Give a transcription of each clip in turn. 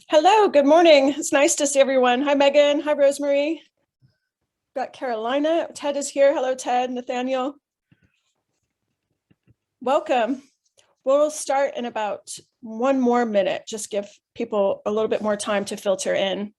Hello, good morning. It's nice to see everyone. Hi, Megan. Hi, Rosemary. Got Carolina. Ted is here. Hello, Ted. Nathaniel. Welcome. We'll start in about 1 more minute. Just give people a little bit more time to filter in.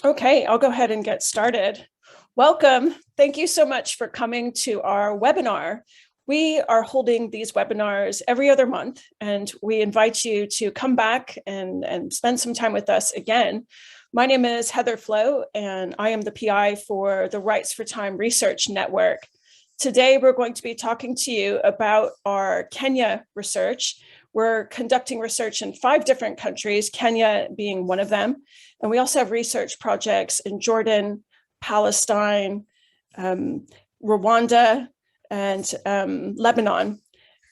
Okay, I'll go ahead and get started. Welcome. Thank you so much for coming to our webinar. We are holding these webinars every other month, and we invite you to come back and spend some time with us again. My name is Heather Flo, and I am the PI for the Rights for Time Research Network. Today, we're going to be talking to you about our Kenya research. We're conducting research in 5 different countries, Kenya being one of them. And we also have research projects in Jordan, Palestine, Rwanda, and Lebanon.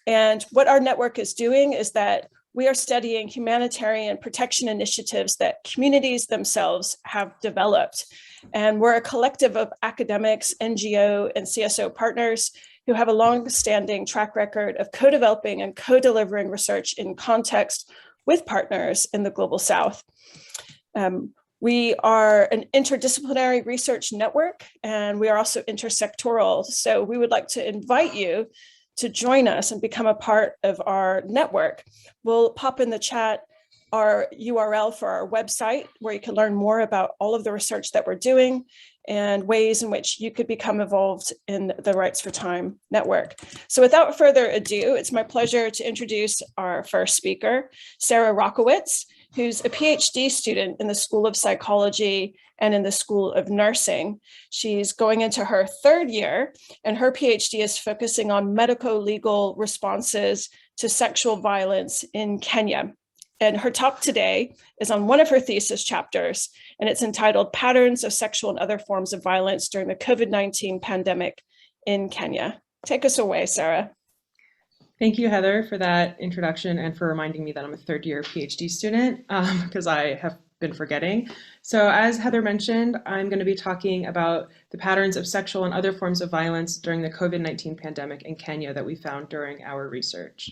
And what our network is doing is that we are studying humanitarian protection initiatives that communities themselves have developed. And we're a collective of academics, NGO, and CSO partners who have a long-standing track record of co-developing and co-delivering research in context with partners in the Global South. We are an interdisciplinary research network, and we are also intersectoral. So we would like to invite you to join us and become a part of our network. We'll pop in the chat our URL for our website, where you can learn more about all of the research that we're doing and ways in which you could become involved in the Rights for Time network. So without further ado, it's my pleasure to introduce our first speaker, Sarah Rockowitz, who's a PhD student in the School of Psychology and in the School of Nursing. She's going into her 3rd year, and her PhD is focusing on medico-legal responses to sexual violence in Kenya. And her talk today is on one of her thesis chapters, and it's entitled Patterns of Sexual and Other Forms of Violence During the COVID-19 Pandemic in Kenya. Take us away, Sarah. Thank you, Heather, for that introduction and for reminding me that I'm a 3rd year PhD student, because I have been forgetting. So as Heather mentioned, I'm going to be talking about the patterns of sexual and other forms of violence during the COVID-19 pandemic in Kenya that we found during our research.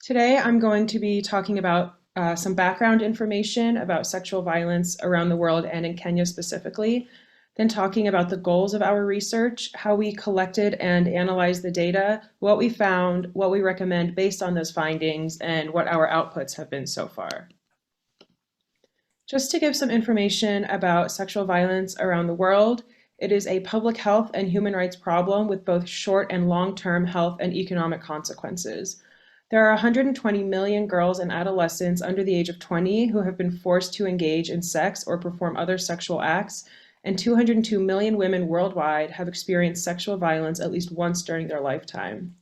Today, I'm going to be talking about some background information about sexual violence around the world and in Kenya specifically, then talking about the goals of our research, how we collected and analyzed the data, what we found, what we recommend based on those findings, and what our outputs have been so far. Just to give some information about sexual violence around the world, it is a public health and human rights problem with both short and long-term health and economic consequences. There are 120 million girls and adolescents under the age of 20 who have been forced to engage in sex or perform other sexual acts, and 202 million women worldwide have experienced sexual violence at least once during their lifetime.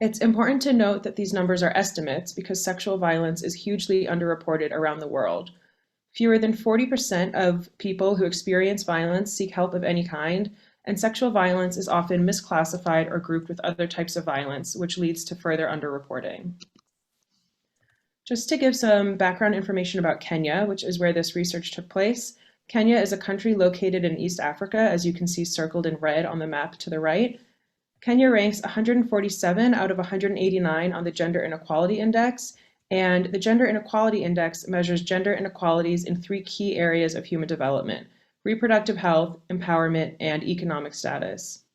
It's important to note that these numbers are estimates because sexual violence is hugely underreported around the world. Fewer than 40% of people who experience violence seek help of any kind, and sexual violence is often misclassified or grouped with other types of violence, which leads to further underreporting. Just to give some background information about Kenya, which is where this research took place, Kenya is a country located in East Africa, as you can see circled in red on the map to the right. Kenya ranks 147 out of 189 on the Gender Inequality Index, and the Gender Inequality Index measures gender inequalities in 3 key areas of human development: reproductive health, empowerment, and economic status.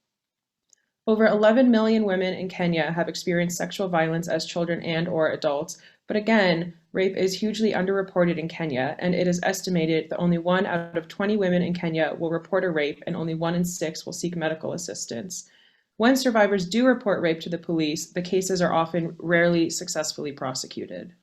Over 11 million women in Kenya have experienced sexual violence as children and/or adults, but again, rape is hugely underreported in Kenya, and it is estimated that only 1 out of 20 women in Kenya will report a rape, and only 1 in 6 will seek medical assistance. When survivors do report rape to the police, the cases are often rarely successfully prosecuted.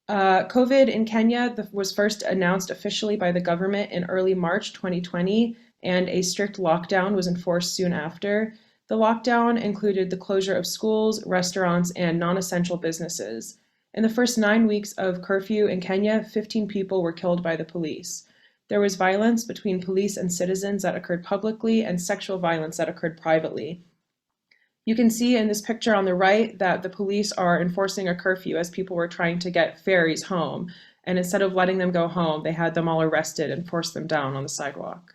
COVID in Kenya was first announced officially by the government in early March 2020, and a strict lockdown was enforced soon after. The lockdown included the closure of schools, restaurants, and non-essential businesses. In the first 9 weeks of curfew in Kenya, 15 people were killed by the police. There was violence between police and citizens that occurred publicly and sexual violence that occurred privately. You can see in this picture on the right that the police are enforcing a curfew as people were trying to get ferries home. And instead of letting them go home, they had them all arrested and forced them down on the sidewalk.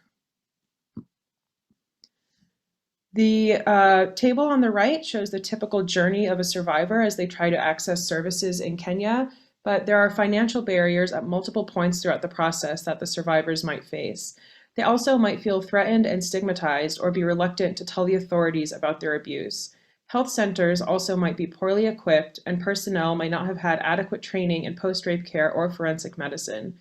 The table on the right shows the typical journey of a survivor as they try to access services in Kenya, but there are financial barriers at multiple points throughout the process that the survivors might face. They also might feel threatened and stigmatized or be reluctant to tell the authorities about their abuse. Health centers also might be poorly equipped, and personnel might not have had adequate training in post-rape care or forensic medicine.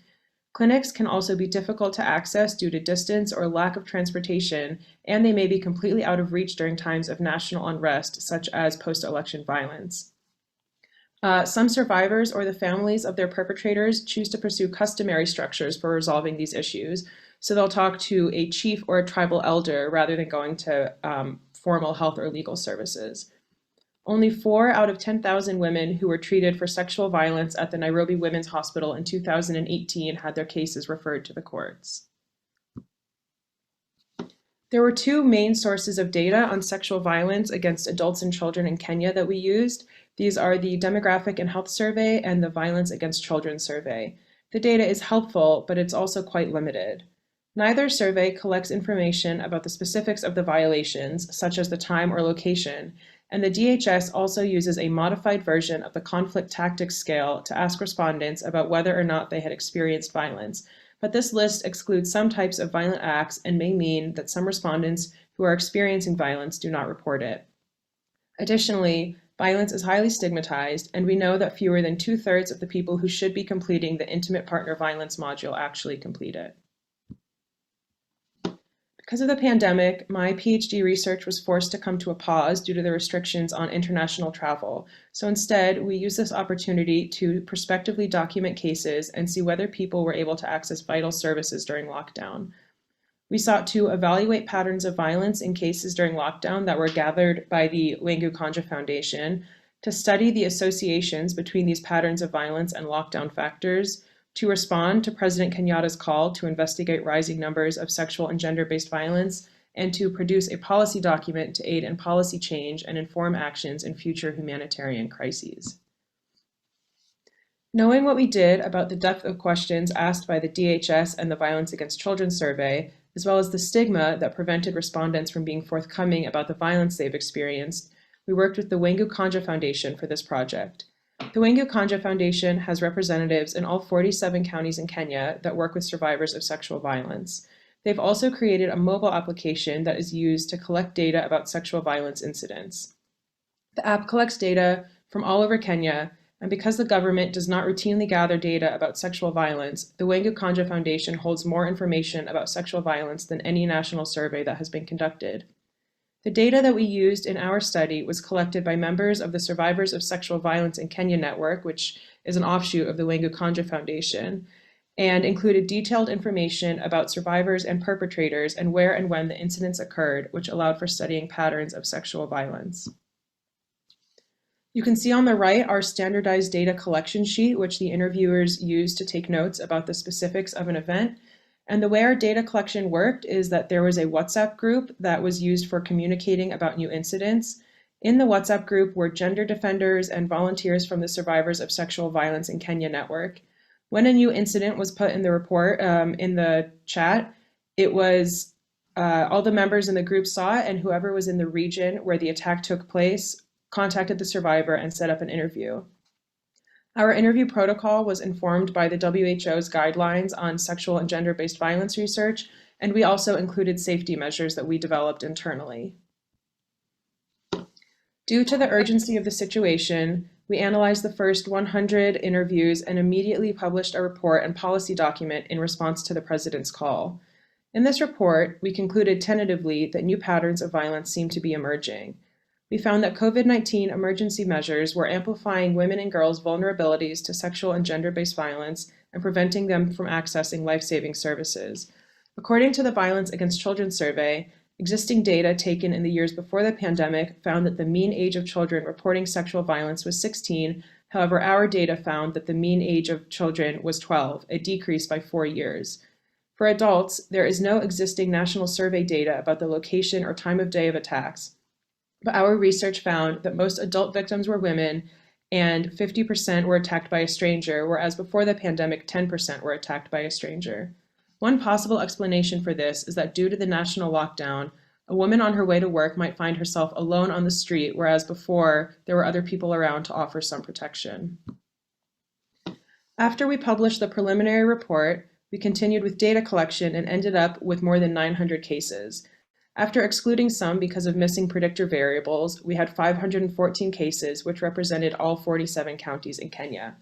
Clinics can also be difficult to access due to distance or lack of transportation, and they may be completely out of reach during times of national unrest, such as post-election violence. Some survivors or the families of their perpetrators choose to pursue customary structures for resolving these issues. So they'll talk to a chief or a tribal elder rather than going to formal health or legal services. Only 4 out of 10,000 women who were treated for sexual violence at the Nairobi Women's Hospital in 2018 had their cases referred to the courts. There were 2 main sources of data on sexual violence against adults and children in Kenya that we used. These are the Demographic and Health Survey and the Violence Against Children Survey. The data is helpful, but it's also quite limited. Neither survey collects information about the specifics of the violations, such as the time or location, and the DHS also uses a modified version of the conflict tactics scale to ask respondents about whether or not they had experienced violence. But this list excludes some types of violent acts and may mean that some respondents who are experiencing violence do not report it. Additionally, violence is highly stigmatized, and we know that fewer than 2/3 of the people who should be completing the intimate partner violence module actually complete it. Because of the pandemic, my PhD research was forced to come to a pause due to the restrictions on international travel. So instead, we used this opportunity to prospectively document cases and see whether people were able to access vital services during lockdown. We sought to evaluate patterns of violence in cases during lockdown that were gathered by the Wengu Kanja Foundation, to study the associations between these patterns of violence and lockdown factors, to respond to President Kenyatta's call to investigate rising numbers of sexual and gender-based violence, and to produce a policy document to aid in policy change and inform actions in future humanitarian crises. Knowing what we did about the depth of questions asked by the DHS and the Violence Against Children survey, as well as the stigma that prevented respondents from being forthcoming about the violence they've experienced, we worked with the Wengu Kanja Foundation for this project. The Wengu Kanja Foundation has representatives in all 47 counties in Kenya that work with survivors of sexual violence. They've also created a mobile application that is used to collect data about sexual violence incidents. The app collects data from all over Kenya, and because the government does not routinely gather data about sexual violence, the Wengu Kanja Foundation holds more information about sexual violence than any national survey that has been conducted. The data that we used in our study was collected by members of the Survivors of Sexual Violence in Kenya network, which is an offshoot of the Wengu Kanja Foundation, and included detailed information about survivors and perpetrators and where and when the incidents occurred, which allowed for studying patterns of sexual violence. You can see on the right our standardized data collection sheet, which the interviewers used to take notes about the specifics of an event. And the way our data collection worked is that there was a WhatsApp group that was used for communicating about new incidents. In the WhatsApp group were gender defenders and volunteers from the Survivors of Sexual Violence in Kenya network. When a new incident was put in the report, in the chat, it was all the members in the group saw it, and whoever was in the region where the attack took place contacted the survivor and set up an interview. Our interview protocol was informed by the WHO's guidelines on sexual and gender-based violence research, and we also included safety measures that we developed internally. Due to the urgency of the situation, we analyzed the first 100 interviews and immediately published a report and policy document in response to the president's call. In this report, we concluded tentatively that new patterns of violence seem to be emerging. We found that COVID-19 emergency measures were amplifying women and girls' vulnerabilities to sexual and gender-based violence and preventing them from accessing life-saving services. According to the Violence Against Children survey, existing data taken in the years before the pandemic found that the mean age of children reporting sexual violence was 16. However, our data found that the mean age of children was 12, a decrease by 4 years. For adults, there is no existing national survey data about the location or time of day of attacks, but our research found that most adult victims were women and 50% were attacked by a stranger, whereas before the pandemic, 10% were attacked by a stranger. One possible explanation for this is that due to the national lockdown, a woman on her way to work might find herself alone on the street, whereas before there were other people around to offer some protection. After we published the preliminary report, we continued with data collection and ended up with more than 900 cases. After excluding some because of missing predictor variables, we had 514 cases, which represented all 47 counties in Kenya.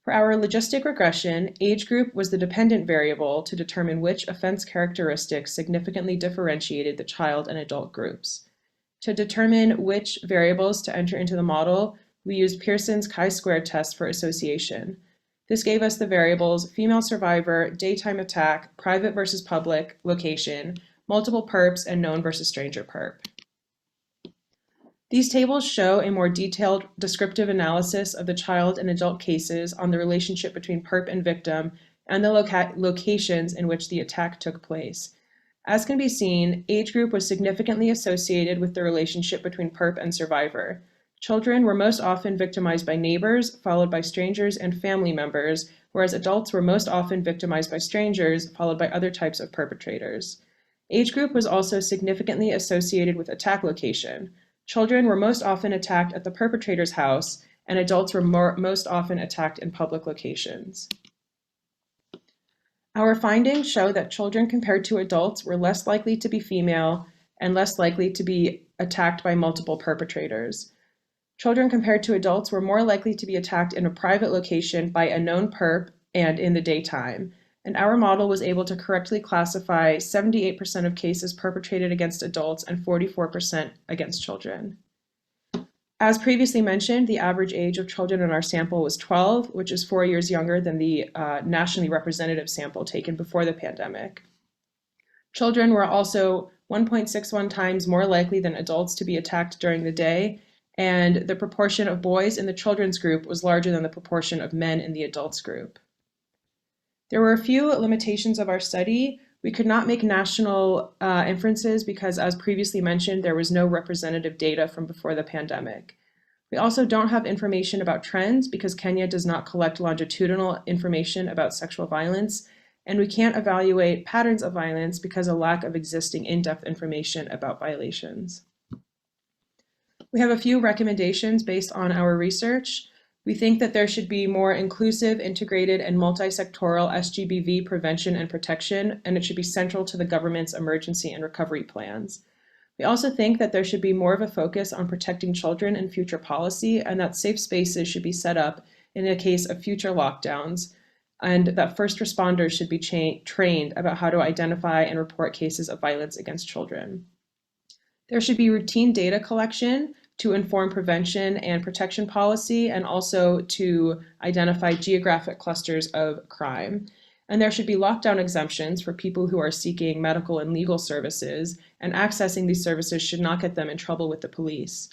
For our logistic regression, age group was the dependent variable to determine which offense characteristics significantly differentiated the child and adult groups. To determine which variables to enter into the model, we used Pearson's chi-square test for association. This gave us the variables female survivor, daytime attack, private versus public, location, multiple perps, and known versus stranger perp. These tables show a more detailed descriptive analysis of the child and adult cases on the relationship between perp and victim and the locations in which the attack took place. As can be seen, age group was significantly associated with the relationship between perp and survivor. Children were most often victimized by neighbors, followed by strangers and family members, whereas adults were most often victimized by strangers, followed by other types of perpetrators. Age group was also significantly associated with attack location. Children were most often attacked at the perpetrator's house, and adults were most often attacked in public locations. Our findings show that children compared to adults were less likely to be female and less likely to be attacked by multiple perpetrators. Children compared to adults were more likely to be attacked in a private location by a known perp and in the daytime. And our model was able to correctly classify 78% of cases perpetrated against adults and 44% against children. As previously mentioned, the average age of children in our sample was 12, which is 4 years younger than the nationally representative sample taken before the pandemic. Children were also 1.61 times more likely than adults to be attacked during the day, and the proportion of boys in the children's group was larger than the proportion of men in the adults group. There were a few limitations of our study. We could not make national inferences because, as previously mentioned, there was no representative data from before the pandemic. We also don't have information about trends because Kenya does not collect longitudinal information about sexual violence, and we can't evaluate patterns of violence because of lack of existing in-depth information about violations. We have a few recommendations based on our research. We think that there should be more inclusive, integrated, and multi-sectoral SGBV prevention and protection, and it should be central to the government's emergency and recovery plans. We also think that there should be more of a focus on protecting children in future policy, and that safe spaces should be set up in the case of future lockdowns, and that first responders should be trained about how to identify and report cases of violence against children. There should be routine data collection to inform prevention and protection policy, and also to identify geographic clusters of crime. And there should be lockdown exemptions for people who are seeking medical and legal services, and accessing these services should not get them in trouble with the police.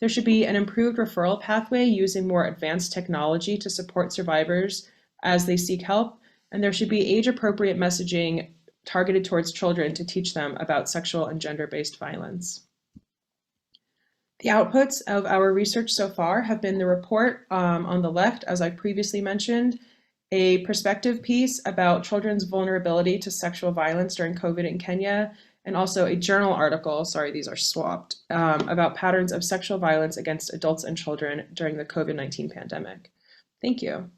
There should be an improved referral pathway using more advanced technology to support survivors as they seek help, and there should be age-appropriate messaging targeted towards children to teach them about sexual and gender-based violence. The outputs of our research so far have been the report on the left, as I previously mentioned, a perspective piece about children's vulnerability to sexual violence during COVID in Kenya, and also a journal article, sorry, these are swapped, about patterns of sexual violence against adults and children during the COVID-19 pandemic. Thank you.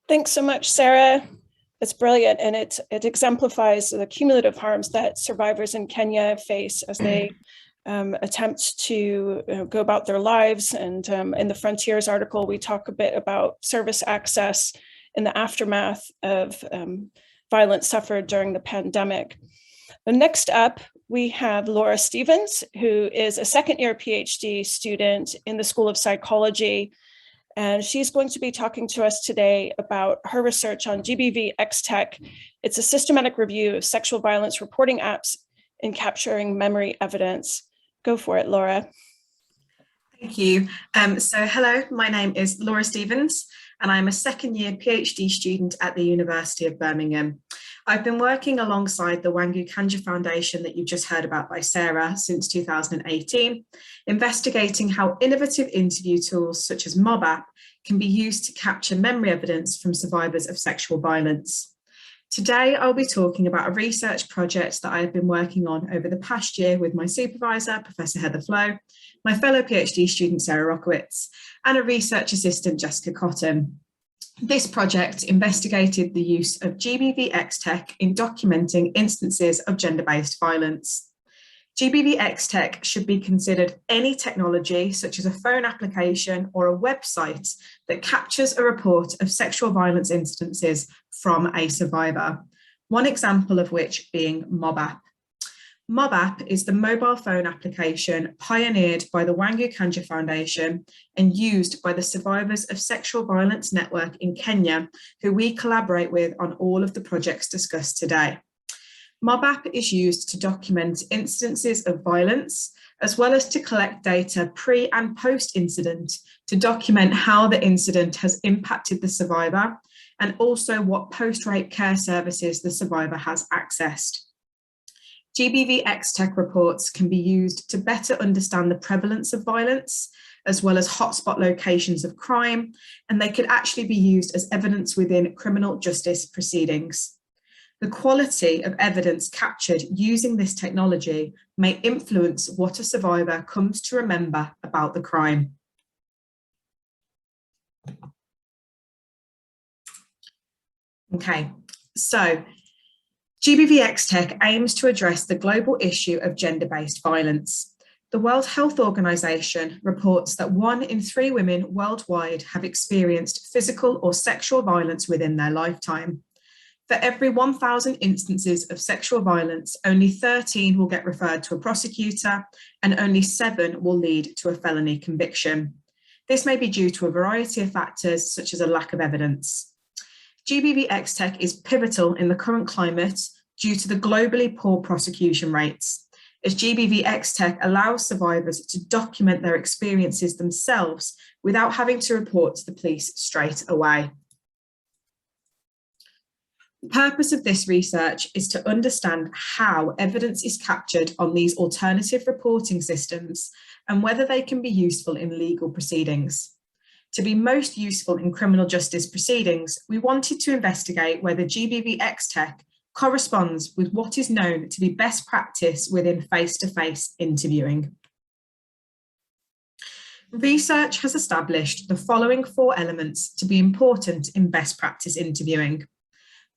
Thanks so much, Sarah. It's brilliant, and it exemplifies the cumulative harms that survivors in Kenya face as they attempt to go about their lives. And in the Frontiers article, we talk a bit about service access in the aftermath of violence suffered during the pandemic. And next up, we have Laura Stevens, who is a second-year PhD student in the School of Psychology And she's going to be talking to us today about her research on GBVxTech. It's a systematic review of sexual violence reporting apps in capturing memory evidence. Go for it, Laura. Thank you. So hello, my name is Laura Stevens, and I'm a second-year PhD student at the University of Birmingham. I've been working alongside the Wangu Kanja Foundation that you've just heard about by Sarah since 2018, investigating how innovative interview tools such as MobApp can be used to capture memory evidence from survivors of sexual violence. Today, I'll be talking about a research project that I have been working on over the past year with my supervisor, Professor Heather Flo, my fellow PhD student, Sarah Rockowitz, and a research assistant, Jessica Cotton. This project investigated the use of GBVxTech in documenting instances of gender-based violence. GBVxTech should be considered any technology, such as a phone application or a website, that captures a report of sexual violence instances from a survivor, one example of which being MobApp. MobApp is the mobile phone application pioneered by the Wangu Kanja Foundation and used by the Survivors of Sexual Violence Network in Kenya, who we collaborate with on all of the projects discussed today. MobApp is used to document instances of violence, as well as to collect data pre and post incident to document how the incident has impacted the survivor and also what post-rape care services the survivor has accessed. GBVxTech reports can be used to better understand the prevalence of violence, as well as hotspot locations of crime, and they could actually be used as evidence within criminal justice proceedings. The quality of evidence captured using this technology may influence what a survivor comes to remember about the crime. Okay, so GBVxTech aims to address the global issue of gender-based violence. The World Health Organization reports that 1 in 3 women worldwide have experienced physical or sexual violence within their lifetime. For every 1,000 instances of sexual violence, only 13 will get referred to a prosecutor and only 7 will lead to a felony conviction. This may be due to a variety of factors, such as a lack of evidence. GBVxTech is pivotal in the current climate due to the globally poor prosecution rates, as GBVxTech allows survivors to document their experiences themselves without having to report to the police straight away. The purpose of this research is to understand how evidence is captured on these alternative reporting systems and whether they can be useful in legal proceedings. To be most useful in criminal justice proceedings, we wanted to investigate whether GBVxTech corresponds with what is known to be best practice within face-to-face interviewing. Research has established the following 4 elements to be important in best practice interviewing.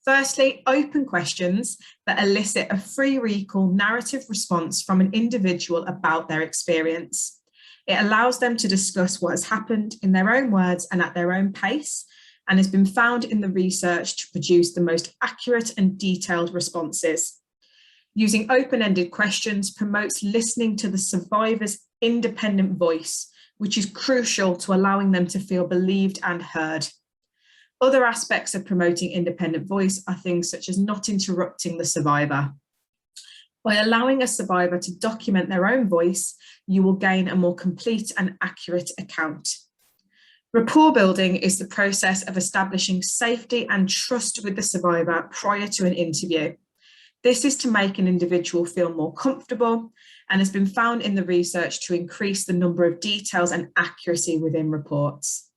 Firstly, open questions that elicit a free recall narrative response from an individual about their experience. It allows them to discuss what has happened in their own words and at their own pace, and has been found in the research to produce the most accurate and detailed responses. Using open-ended questions promotes listening to the survivor's independent voice, which is crucial to allowing them to feel believed and heard. Other aspects of promoting independent voice are things such as not interrupting the survivor. By allowing a survivor to document their own voice, you will gain a more complete and accurate account. Rapport building is the process of establishing safety and trust with the survivor prior to an interview. This is to make an individual feel more comfortable and has been found in the research to increase the number of details and accuracy within reports.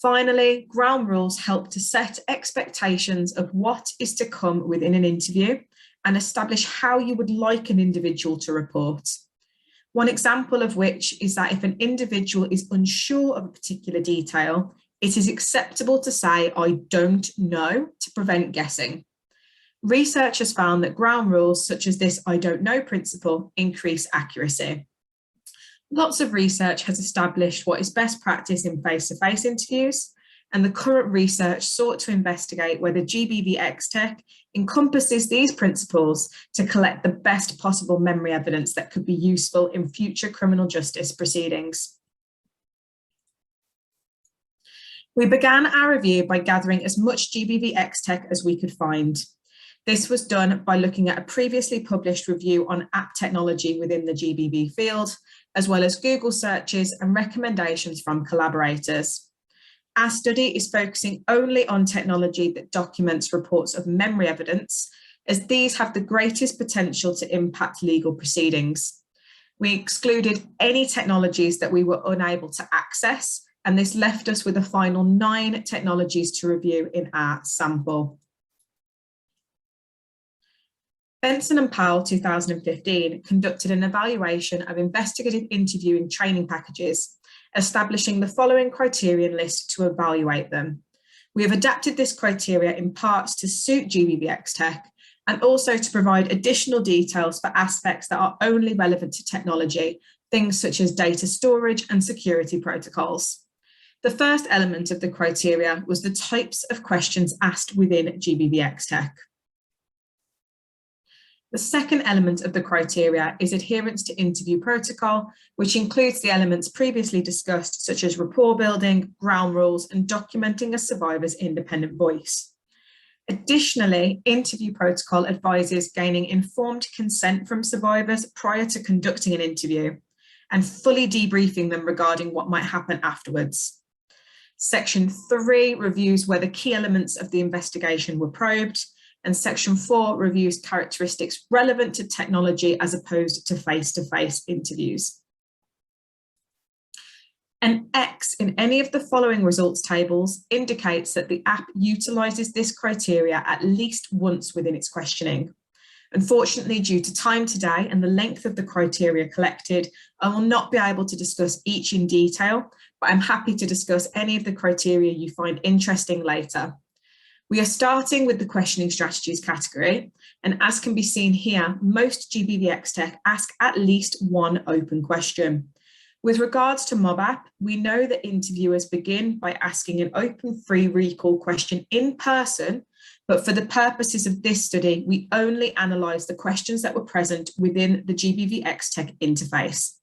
Finally, ground rules help to set expectations of what is to come within an interview and establish how you would like an individual to report. One example of which is that if an individual is unsure of a particular detail, it is acceptable to say, "I don't know," to prevent guessing. Research has found that ground rules such as this "I don't know" principle increase accuracy. Lots of research has established what is best practice in face-to-face interviews, and the current research sought to investigate whether GBVxTech encompasses these principles to collect the best possible memory evidence that could be useful in future criminal justice proceedings. We began our review by gathering as much GBVxTech as we could find. This was done by looking at a previously published review on app technology within the GBV field, as well as Google searches and recommendations from collaborators. Our study is focusing only on technology that documents reports of memory evidence, as these have the greatest potential to impact legal proceedings. We excluded any technologies that we were unable to access, and this left us with a final 9 technologies to review in our sample. Benson and Powell 2015 conducted an evaluation of investigative interviewing training packages, establishing the following criterion list to evaluate them. We have adapted this criteria in parts to suit GBVxTech and also to provide additional details for aspects that are only relevant to technology, things such as data storage and security protocols. The first element of the criteria was the types of questions asked within GBVxTech. The second element of the criteria is adherence to interview protocol, which includes the elements previously discussed, such as rapport building, ground rules, and documenting a survivor's independent voice. Additionally, interview protocol advises gaining informed consent from survivors prior to conducting an interview and fully debriefing them regarding what might happen afterwards. Section 3 reviews whether key elements of the investigation were probed, and Section 4 reviews characteristics relevant to technology as opposed to face-to-face interviews. An X in any of the following results tables indicates that the app utilises this criteria at least once within its questioning. Unfortunately, due to time today and the length of the criteria collected, I will not be able to discuss each in detail, but I'm happy to discuss any of the criteria you find interesting later. We are starting with the questioning strategies category, and as can be seen here, most GBVxTech ask at least one open question. With regards to MobApp, we know that interviewers begin by asking an open free recall question in person, but for the purposes of this study, we only analyse the questions that were present within the GBVxTech interface.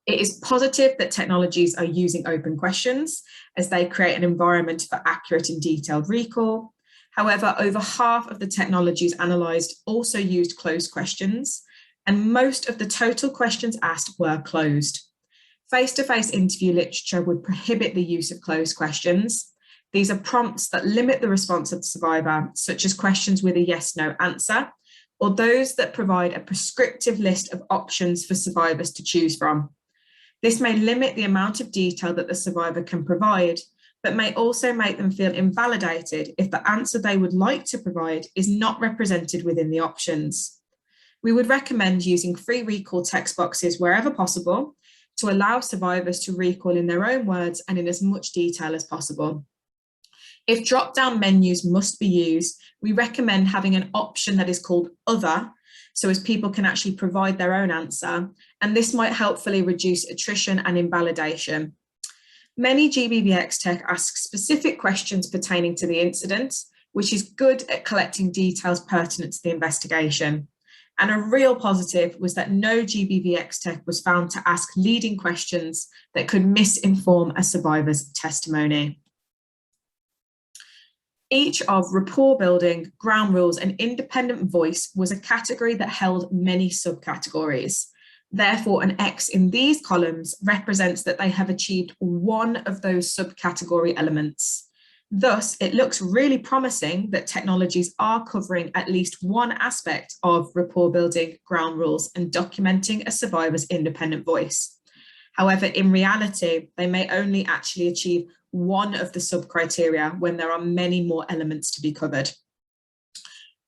It is positive that technologies are using open questions as they create an environment for accurate and detailed recall. However, over half of the technologies analysed also used closed questions, and most of the total questions asked were closed. Face-to-face interview literature would prohibit the use of closed questions. These are prompts that limit the response of the survivor, such as questions with a yes/no answer, or those that provide a prescriptive list of options for survivors to choose from. This may limit the amount of detail that the survivor can provide, but may also make them feel invalidated if the answer they would like to provide is not represented within the options. We would recommend using free recall text boxes wherever possible to allow survivors to recall in their own words and in as much detail as possible. If drop-down menus must be used, we recommend having an option that is called Other, so as people can actually provide their own answer, and this might helpfully reduce attrition and invalidation. Many GBVxTech ask specific questions pertaining to the incident, which is good at collecting details pertinent to the investigation. And a real positive was that no GBVxTech was found to ask leading questions that could misinform a survivor's testimony. Each of rapport building, ground rules, and independent voice was a category that held many subcategories. Therefore, an X in these columns represents that they have achieved one of those subcategory elements. Thus, it looks really promising that technologies are covering at least one aspect of rapport building, ground rules, and documenting a survivor's independent voice. However, in reality, they may only actually achieve one of the sub-criteria when there are many more elements to be covered.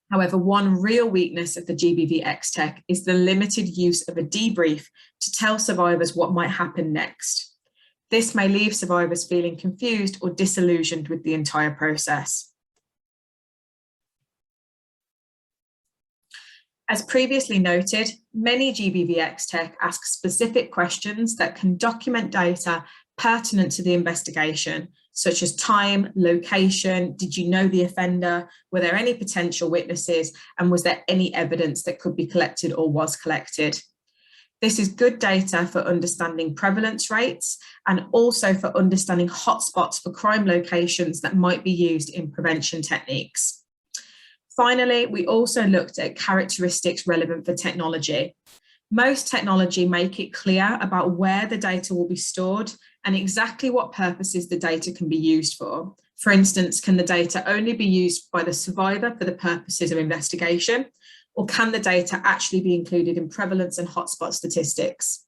However, one real weakness of the GBVxTech is the limited use of a debrief to tell survivors what might happen next. This may leave survivors feeling confused or disillusioned with the entire process. As previously noted, many GBVxTech ask specific questions that can document data pertinent to the investigation, such as time, location, did you know the offender, were there any potential witnesses, and was there any evidence that could be collected or was collected. This is good data for understanding prevalence rates and also for understanding hotspots for crime locations that might be used in prevention techniques. Finally, we also looked at characteristics relevant for technology. Most technology make it clear about where the data will be stored and exactly what purposes the data can be used for. For instance, can the data only be used by the survivor for the purposes of investigation, or can the data actually be included in prevalence and hotspot statistics?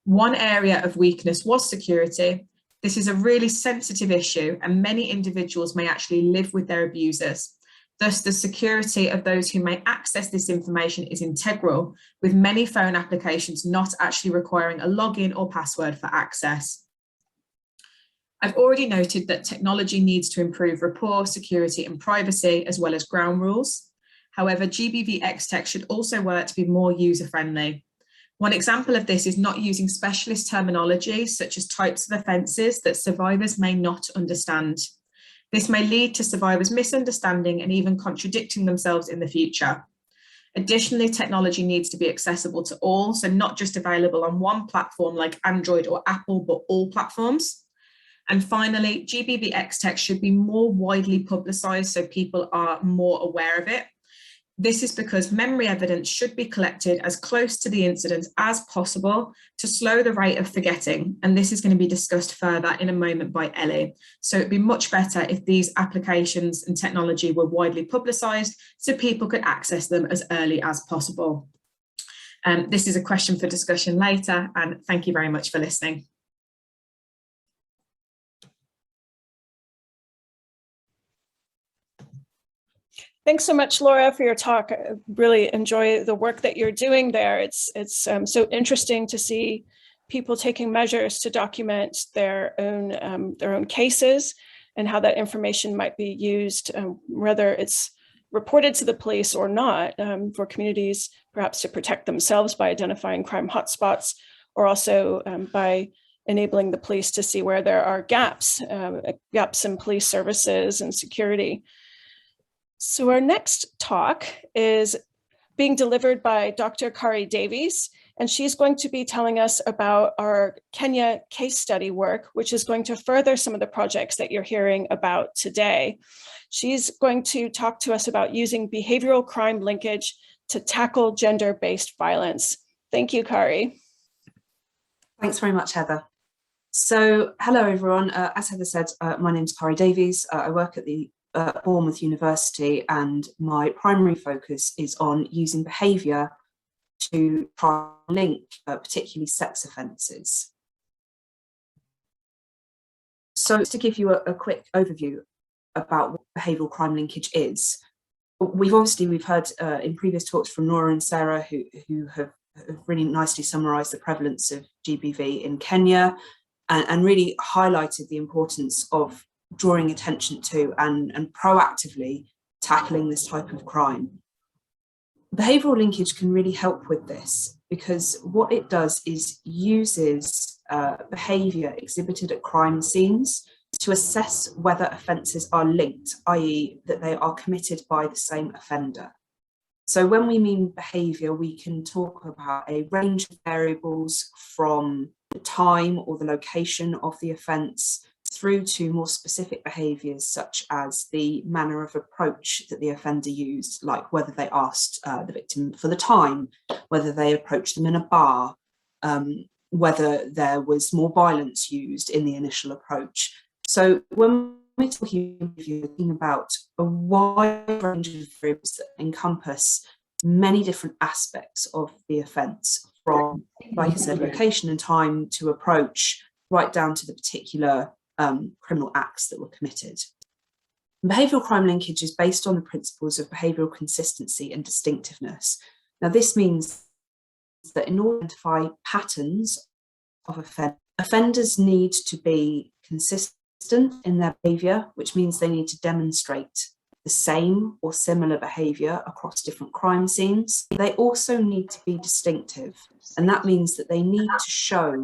One area of weakness was security. This is a really sensitive issue, and many individuals may actually live with their abusers. Thus, the security of those who may access this information is integral, with many phone applications not actually requiring a login or password for access. I've already noted that technology needs to improve rapport, security, and privacy, as well as ground rules. However, GBVxTech should also work to be more user-friendly. One example of this is not using specialist terminology, such as types of offences that survivors may not understand. This may lead to survivors misunderstanding and even contradicting themselves in the future. Additionally, technology needs to be accessible to all, so not just available on one platform like Android or Apple, but all platforms. And finally, GBVxTech should be more widely publicised so people are more aware of it. This is because memory evidence should be collected as close to the incident as possible to slow the rate of forgetting. And this is going to be discussed further in a moment by Ellie. So it'd be much better if these applications and technology were widely publicised so people could access them as early as possible. This is a question for discussion later, and thank you very much for listening. Thanks so much, Laura, for your talk. I really enjoy the work that you're doing there. It's so interesting to see people taking measures to document their own cases and how that information might be used, whether it's reported to the police or not, for communities perhaps to protect themselves by identifying crime hotspots, or also by enabling the police to see where there are gaps in police services and security. So our next talk is being delivered by Dr. Kari Davies, and she's going to be telling us about our Kenya case study work, which is going to further some of the projects that you're hearing about today. She's going to talk to us about using behavioral crime linkage to tackle gender-based violence. Thank you, Kari. Thanks very much, Heather. So hello, everyone. As Heather said, my name is Kari Davies. I work at the Bournemouth University, and my primary focus is on using behaviour to try and link particularly sex offences. So to give you a quick overview about what behavioural crime linkage is, we've heard in previous talks from Nora and Sarah who have really nicely summarised the prevalence of GBV in Kenya and really highlighted the importance of drawing attention to and proactively tackling this type of crime. Behavioural linkage can really help with this because what it does is uses behaviour exhibited at crime scenes to assess whether offences are linked, i.e. that they are committed by the same offender. So when we mean behaviour, we can talk about a range of variables from the time or the location of the offence through to more specific behaviours such as the manner of approach that the offender used, like whether they asked the victim for the time, whether they approached them in a bar, whether there was more violence used in the initial approach. So when we're talking about a wide range of variables that encompass many different aspects of the offence, from, like I said, location and time to approach, right down to the particular criminal acts that were committed. Behavioural crime linkage is based on the principles of behavioural consistency and distinctiveness. Now, this means that in order to identify patterns of offenders need to be consistent in their behaviour, which means they need to demonstrate the same or similar behaviour across different crime scenes. They also need to be distinctive, and that means that they need to show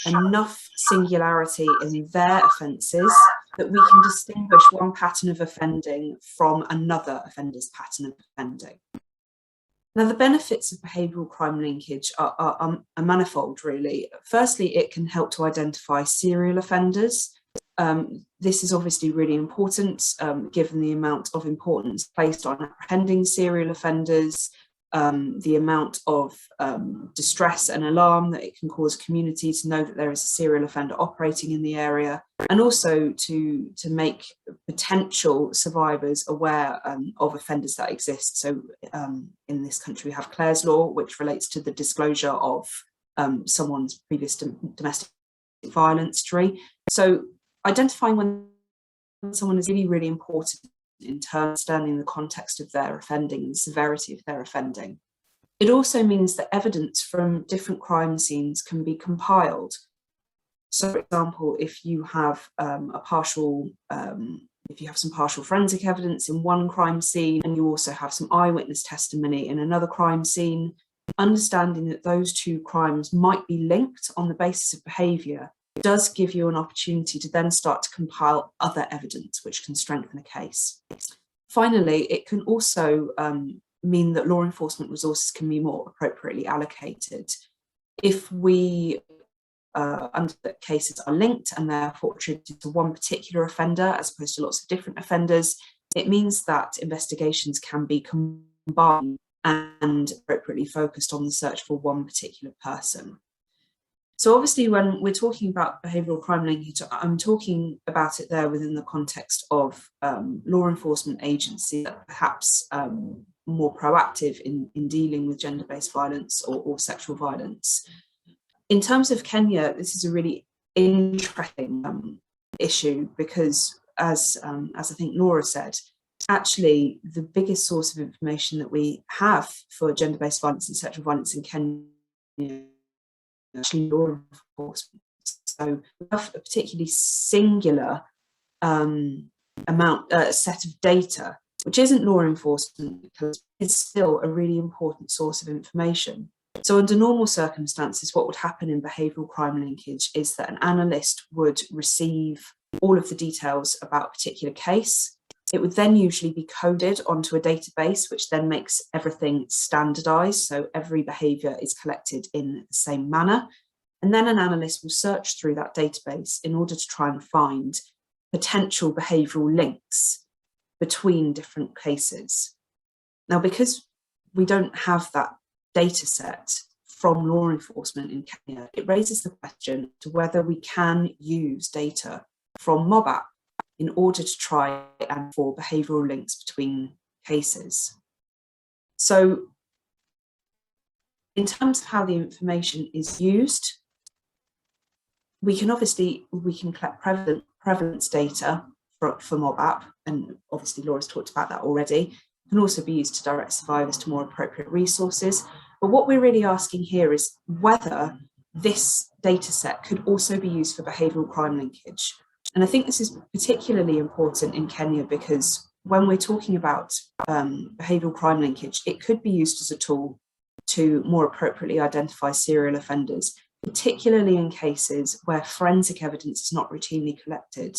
enough singularity in their offences that we can distinguish one pattern of offending from another offender's pattern of offending. Now, the benefits of behavioural crime linkage are manifold, really. Firstly, it can help to identify serial offenders. This is obviously really important, given the amount of importance placed on apprehending serial offenders, the amount of distress and alarm that it can cause community to know that there is a serial offender operating in the area, and also to make potential survivors aware of offenders that exist. So in this country we have Clare's Law, which relates to the disclosure of someone's previous domestic violence history. So identifying when someone is really, really important in terms of understanding the context of their offending and the severity of their offending. It also means that evidence from different crime scenes can be compiled. So, for example, if you have some partial forensic evidence in one crime scene, and you also have some eyewitness testimony in another crime scene, understanding that those two crimes might be linked on the basis of behaviour does give you an opportunity to then start to compile other evidence which can strengthen a case. Finally, it can also mean that law enforcement resources can be more appropriately allocated. If we under cases are linked and therefore attributed to one particular offender as opposed to lots of different offenders, it means that investigations can be combined and appropriately focused on the search for one particular person. So obviously, when we're talking about behavioural crime linkage, I'm talking about it there within the context of law enforcement agencies that perhaps more proactive in dealing with gender-based violence or sexual violence. In terms of Kenya, this is a really interesting issue because, as I think Laura said, actually the biggest source of information that we have for gender-based violence and sexual violence in Kenya actually law enforcement. So we have a particularly singular set of data, which isn't law enforcement because it's still a really important source of information. So under normal circumstances, what would happen in behavioural crime linkage is that an analyst would receive all of the details about a particular case. It would then usually be coded onto a database, which then makes everything standardised. So every behaviour is collected in the same manner. And then an analyst will search through that database in order to try and find potential behavioural links between different cases. Now, because we don't have that data set from law enforcement in Kenya, it raises the question to whether we can use data from MobApp in order to try and for behavioural links between cases. So in terms of how the information is used, we can collect prevalence data for MobApp, and obviously Laura's talked about that already. It can also be used to direct survivors to more appropriate resources. But what we're really asking here is whether this data set could also be used for behavioural crime linkage. And I think this is particularly important in Kenya because when we're talking about behavioural crime linkage, it could be used as a tool to more appropriately identify serial offenders, particularly in cases where forensic evidence is not routinely collected.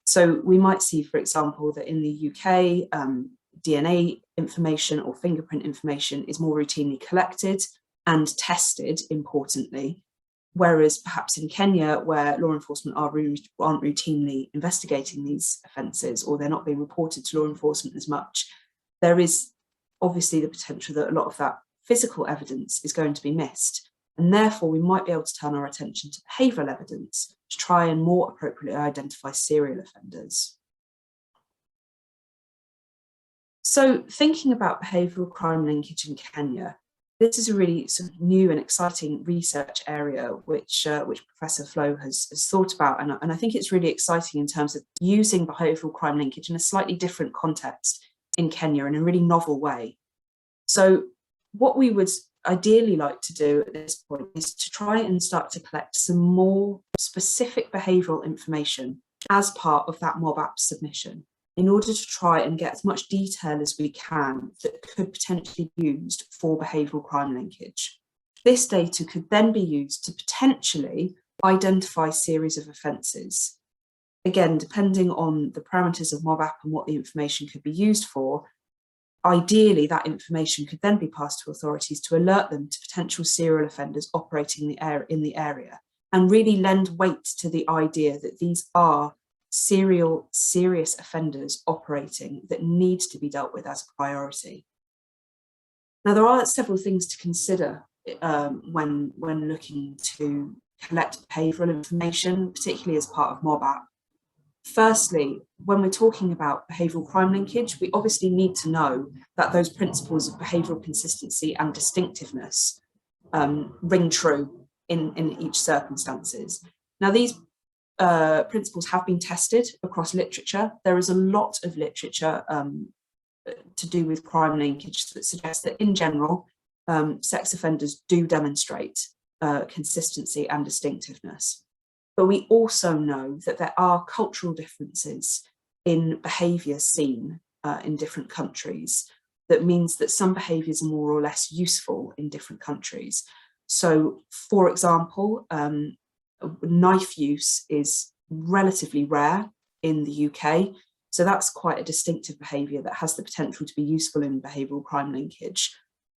So we might see, for example, that in the UK, DNA information or fingerprint information is more routinely collected and tested, importantly. Whereas perhaps in Kenya, where law enforcement aren't routinely investigating these offences, or they're not being reported to law enforcement as much, there is obviously the potential that a lot of that physical evidence is going to be missed. And therefore, we might be able to turn our attention to behavioural evidence to try and more appropriately identify serial offenders. So thinking about behavioural crime linkage in Kenya, this is a really sort of new and exciting research area which Professor Flo has thought about, and I think it's really exciting in terms of using behavioural crime linkage in a slightly different context in Kenya in a really novel way. So what we would ideally like to do at this point is to try and start to collect some more specific behavioural information as part of that MobApp submission, in order to try and get as much detail as we can that could potentially be used for behavioural crime linkage. This data could then be used to potentially identify a series of offences. Again, depending on the parameters of MobApp and what the information could be used for, ideally, that information could then be passed to authorities to alert them to potential serial offenders operating in the area, and really lend weight to the idea that these are serious offenders operating that need to be dealt with as a priority. Now, there are several things to consider when looking to collect behavioural information, particularly as part of MOBAP. Firstly, when we're talking about behavioural crime linkage, we obviously need to know that those principles of behavioural consistency and distinctiveness ring true in each circumstances. Now, these principles have been tested across literature. There is a lot of literature to do with crime linkage that suggests that in general, sex offenders do demonstrate consistency and distinctiveness. But we also know that there are cultural differences in behaviour seen in different countries. That means that some behaviours are more or less useful in different countries. So, for example, knife use is relatively rare in the UK. So that's quite a distinctive behaviour that has the potential to be useful in behavioural crime linkage.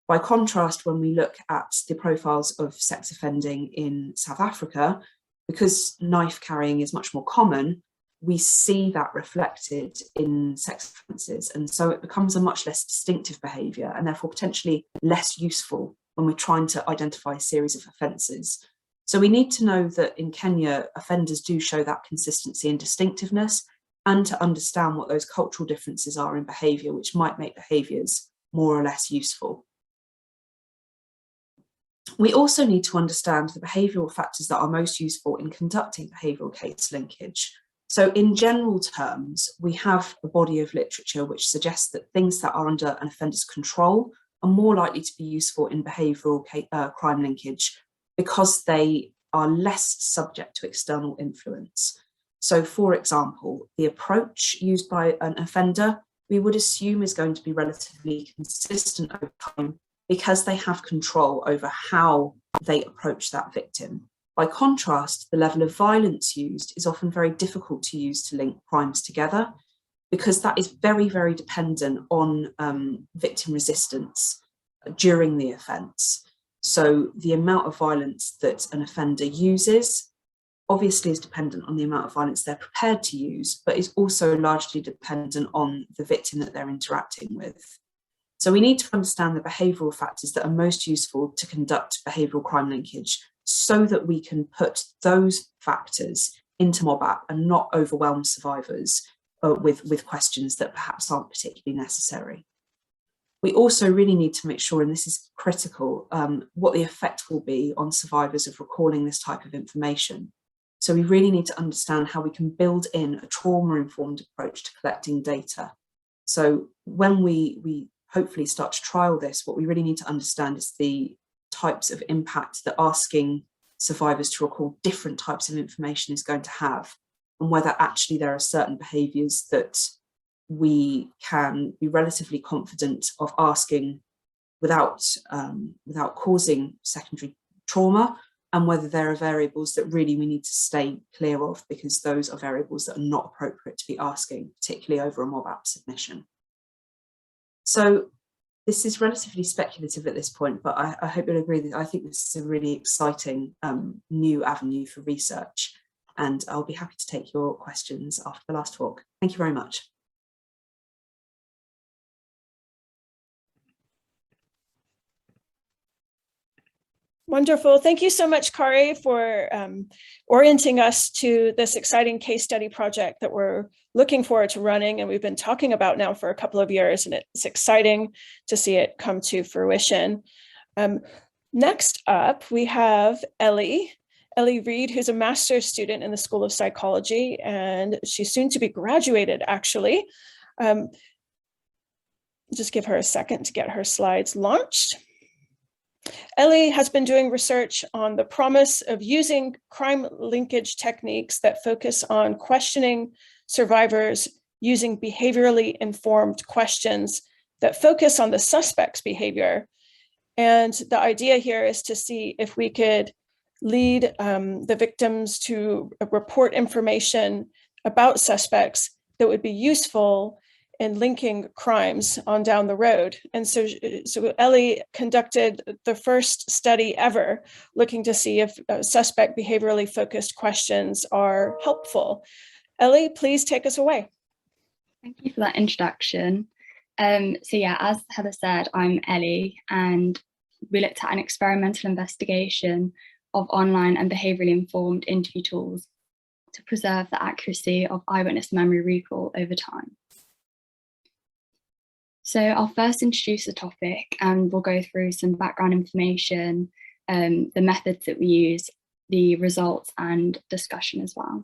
By contrast, when we look at the profiles of sex offending in South Africa, because knife carrying is much more common, we see that reflected in sex offences. And so it becomes a much less distinctive behaviour and therefore potentially less useful when we're trying to identify a series of offences. So we need to know that in Kenya, offenders do show that consistency and distinctiveness, and to understand what those cultural differences are in behaviour, which might make behaviours more or less useful. We also need to understand the behavioural factors that are most useful in conducting behavioural case linkage. So in general terms, we have a body of literature which suggests that things that are under an offender's control are more likely to be useful in behavioural crime linkage because they are less subject to external influence. So for example, the approach used by an offender, we would assume is going to be relatively consistent over time because they have control over how they approach that victim. By contrast, the level of violence used is often very difficult to use to link crimes together because that is very, very dependent on victim resistance during the offence. So the amount of violence that an offender uses obviously is dependent on the amount of violence they're prepared to use, but is also largely dependent on the victim that they're interacting with. So we need to understand the behavioural factors that are most useful to conduct behavioural crime linkage so that we can put those factors into MOBAP and not overwhelm survivors with questions that perhaps aren't particularly necessary. We also really need to make sure, and this is critical, what the effect will be on survivors of recalling this type of information. So we really need to understand how we can build in a trauma-informed approach to collecting data. So when we hopefully start to trial this, what we really need to understand is the types of impact that asking survivors to recall different types of information is going to have, and whether actually there are certain behaviours that we can be relatively confident of asking without causing secondary trauma, and whether there are variables that really we need to stay clear of because those are variables that are not appropriate to be asking, particularly over a MOBAP submission. So this is relatively speculative at this point, but I hope you'll agree that I think this is a really exciting new avenue for research, and I'll be happy to take your questions after the last talk. Thank you very much. Wonderful. Thank you so much, Kari, for orienting us to this exciting case study project that we're looking forward to running and we've been talking about now for a couple of years, and it's exciting to see it come to fruition. Next up, we have Ellie Reid, who's a master's student in the School of Psychology, and she's soon to be graduated, actually. Just give her a second to get her slides launched. Ellie has been doing research on the promise of using crime linkage techniques that focus on questioning survivors using behaviorally informed questions that focus on the suspect's behavior. And the idea here is to see if we could lead the victims to report information about suspects that would be useful in linking crimes on down the road. And so Ellie conducted the first study ever looking to see if suspect behaviorally focused questions are helpful. Ellie, please take us away. Thank you for that introduction. So yeah, as Heather said, I'm Ellie, and we looked at an experimental investigation of online and behaviourally informed interview tools to preserve the accuracy of eyewitness memory recall over time. So I'll first introduce the topic and we'll go through some background information, the methods that we use, the results and discussion as well.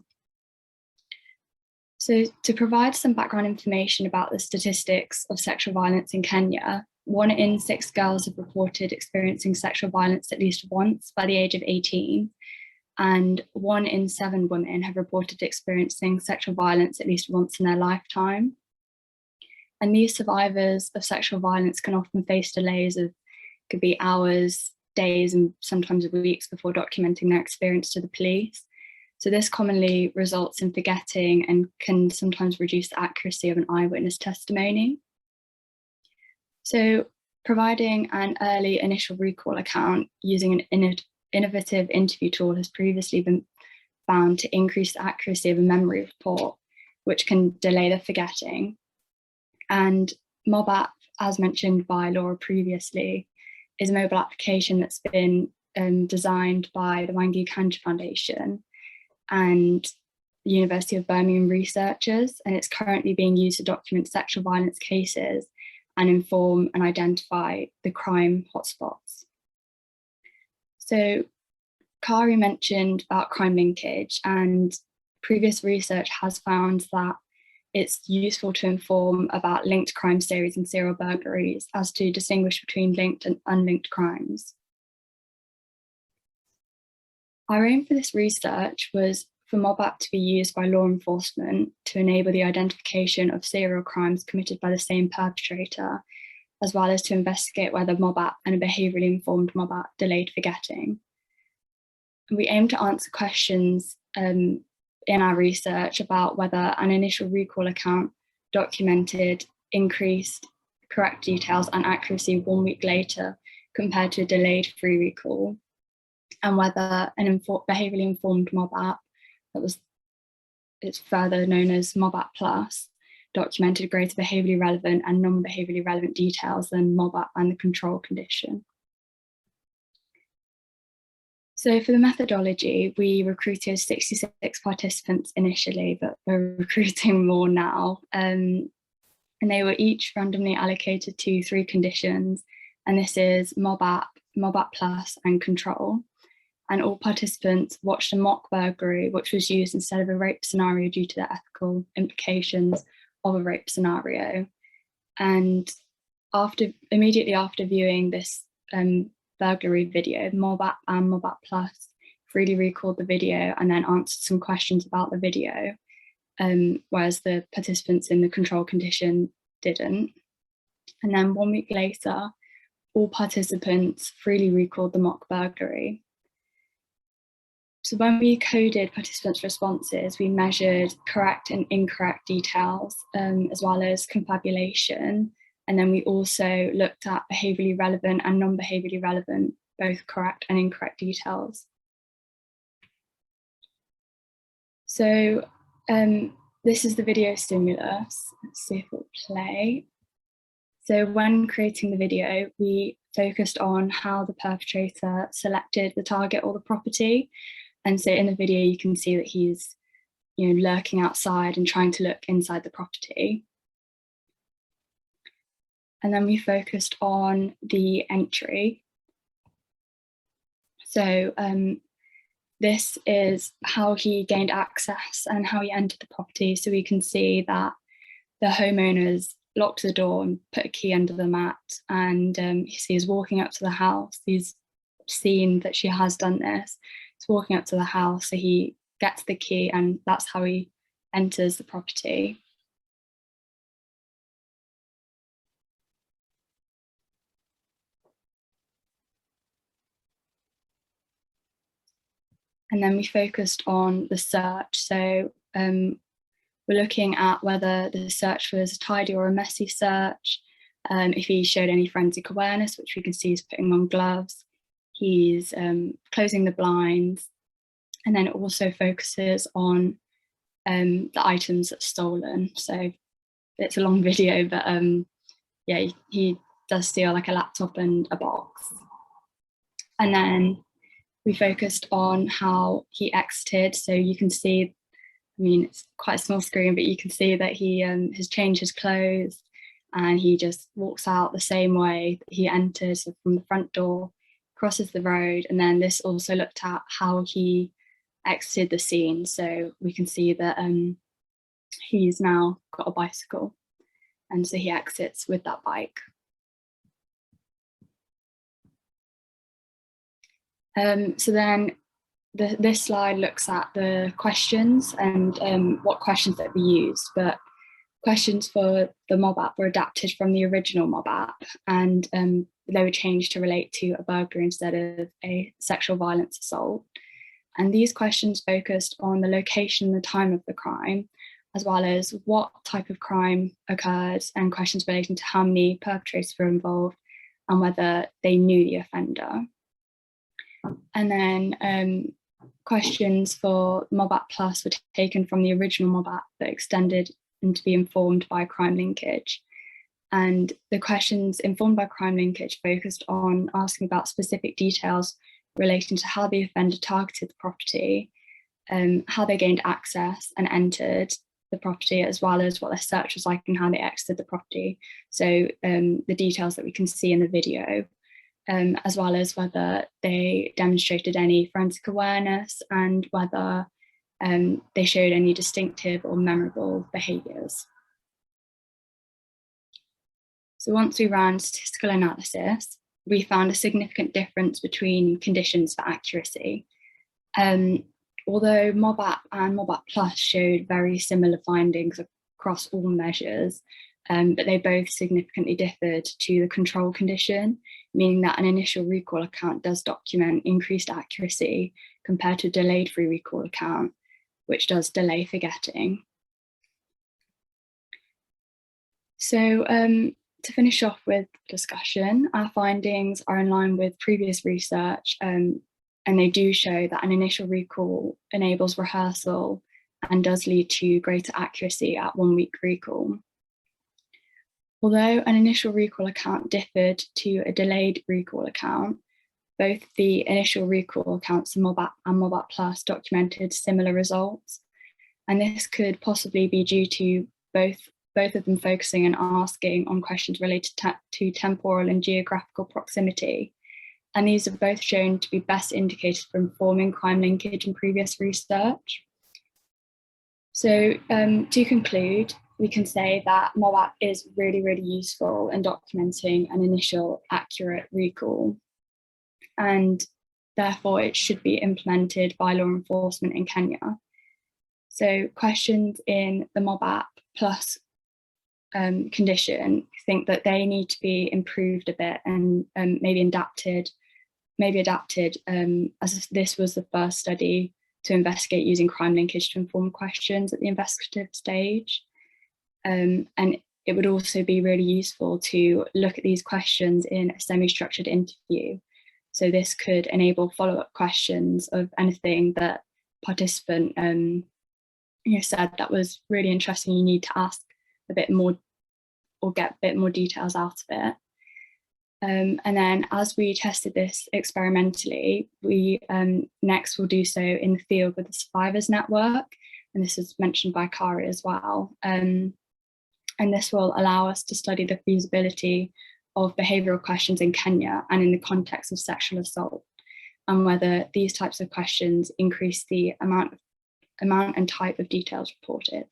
So to provide some background information about the statistics of sexual violence in Kenya, 1 in 6 girls have reported experiencing sexual violence at least once by the age of 18, and 1 in 7 women have reported experiencing sexual violence at least once in their lifetime. And these survivors of sexual violence can often face delays of, could be hours, days, and sometimes weeks before documenting their experience to the police. So this commonly results in forgetting and can sometimes reduce the accuracy of an eyewitness testimony. So providing an early initial recall account using an innovative interview tool has previously been found to increase the accuracy of a memory report, which can delay the forgetting. And MobApp, as mentioned by Laura previously, is a mobile application that's been designed by the Wangi Kanja Foundation and the University of Birmingham researchers, and it's currently being used to document sexual violence cases and inform and identify the crime hotspots. So Kari mentioned about crime linkage, and previous research has found that it's useful to inform about linked crime series and serial burglaries as to distinguish between linked and unlinked crimes. Our aim for this research was for MobApp to be used by law enforcement to enable the identification of serial crimes committed by the same perpetrator, as well as to investigate whether MobApp and a behaviourally informed MobApp delayed forgetting. And we aim to answer questions in our research about whether an initial recall account documented increased correct details and accuracy 1 week later compared to a delayed free recall, and whether an behaviourally informed MobApp, it's further known as MobApp Plus, documented greater behaviourally relevant and non-behaviourally relevant details than MobApp and the control condition. So for the methodology, we recruited 66 participants initially, but we're recruiting more now. And they were each randomly allocated to 3 conditions, and this is MobApp, MobApp Plus, and control. And all participants watched a mock burglary, which was used instead of a rape scenario due to the ethical implications of a rape scenario. And immediately after viewing this burglary video, MobApp and MobApp Plus freely recalled the video and then answered some questions about the video, whereas the participants in the control condition didn't. And then 1 week later, all participants freely recalled the mock burglary. So when we coded participants' responses, we measured correct and incorrect details, as well as confabulation. And then we also looked at behaviourally relevant and non-behaviourally relevant, both correct and incorrect details. So this is the video stimulus. Let's see if it'll play. So when creating the video, we focused on how the perpetrator selected the target or the property. And so in the video, you can see that he's, lurking outside and trying to look inside the property. And then we focused on the entry. So this is how he gained access and how he entered the property. So we can see that the homeowners locked the door and put a key under the mat, and he's walking up to the house. He's seen that she has done this. He's walking up to the house, so he gets the key, and that's how he enters the property. And then we focused on the search. So We're looking at whether the search was a tidy or a messy search, if he showed any forensic awareness, which we can see he's putting on gloves, he's closing the blinds, and then it also focuses on the items that's stolen. So it's a long video, but yeah, he does steal like a laptop and a box. And then we focused on how he exited. So you can see, I mean, it's quite a small screen, but you can see that he has changed his clothes and he just walks out the same way that he entered, so from the front door, crosses the road. And then this also looked at how he exited the scene. So we can see that he's now got a bicycle, and so he exits with that bike. So then this slide looks at the questions and what questions that we used, but questions for the mob app were adapted from the original mob app, and they were changed to relate to a burglary instead of a sexual violence assault. And these questions focused on the location and the time of the crime, as well as what type of crime occurred, and questions relating to how many perpetrators were involved and whether they knew the offender. And then questions for Mob App Plus were taken from the original Mob App but extended and to be informed by crime linkage. And the questions informed by crime linkage focused on asking about specific details relating to how the offender targeted the property, how they gained access and entered the property, as well as what their search was like and how they exited the property. So the details that we can see in the video, as well as whether they demonstrated any forensic awareness and whether they showed any distinctive or memorable behaviours. So once we ran statistical analysis, we found a significant difference between conditions for accuracy. Although Mob App and Mob App Plus showed very similar findings across all measures, but they both significantly differed to the control condition, meaning that an initial recall account does document increased accuracy compared to a delayed free recall account, which does delay forgetting. So to finish off with discussion, our findings are in line with previous research, and they do show that an initial recall enables rehearsal and does lead to greater accuracy at 1 week recall. Although an initial recall account differed to a delayed recall account, both the initial recall accounts in Mob App and Mob App Plus documented similar results. And this could possibly be due to both of them focusing and asking on questions related to temporal and geographical proximity. And these are both shown to be best indicators for informing crime linkage in previous research. So to conclude, we can say that Mob App is really, really useful in documenting an initial accurate recall. And therefore it should be implemented by law enforcement in Kenya. So questions in the Mob App Plus condition, think that they need to be improved a bit and maybe adapted as this was the first study to investigate using crime linkage to inform questions at the investigative stage. And it would also be really useful to look at these questions in a semi-structured interview. So this could enable follow-up questions of anything that participant said that was really interesting, you need to ask a bit more or get a bit more details out of it. And then as we tested this experimentally, we next will do so in the field with the Survivors Network, and this is mentioned by Kari as well. And this will allow us to study the feasibility of behavioural questions in Kenya and in the context of sexual assault, and whether these types of questions increase the amount and type of details reported.